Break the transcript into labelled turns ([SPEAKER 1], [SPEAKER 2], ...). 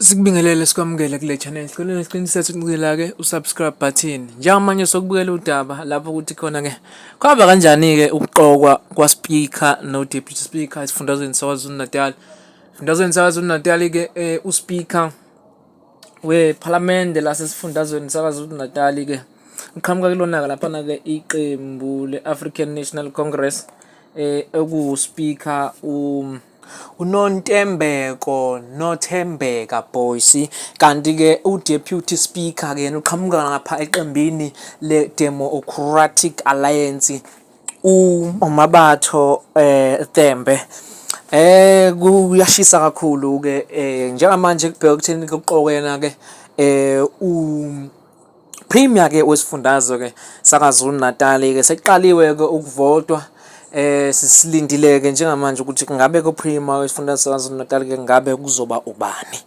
[SPEAKER 1] Sikubingelele sikwamukele kule channel. Sicela nesiqiniseko uncikela ke usubscribe button. Njengamanje sokubukela udaba lapho ukuthi khona ke kwaba kanjani ke ukuqokwa kwaSpeaker no Deputy Speaker esifundazweni saKwaZulu Natal. Esifundazweni saKwaZulu Natal ke uSpeaker weParliament lasesifundazweni saKwaZulu Natal ke uqhamuka kulona ke lapha ke iqembu leAfrican National Congress ekuSpeaker Nothembeka Boyce, kanti ke uDeputy Speaker ke uqhamuka ngapha eqembini leDemocratic Alliance uMabatho Tembe. Kuyashisa kakhulu ke njengamanje kubheka ukuthini kuqokwena ke Premier ke wesifundazwe ke saKwaZulu Natal ke seqaliwe ke ukuvotwa. Sisilindile ke njengamanje ukuthi kungabe ku Premier wesifundazwe saKwaZulu Natal ke ngabe kuzoba ubani.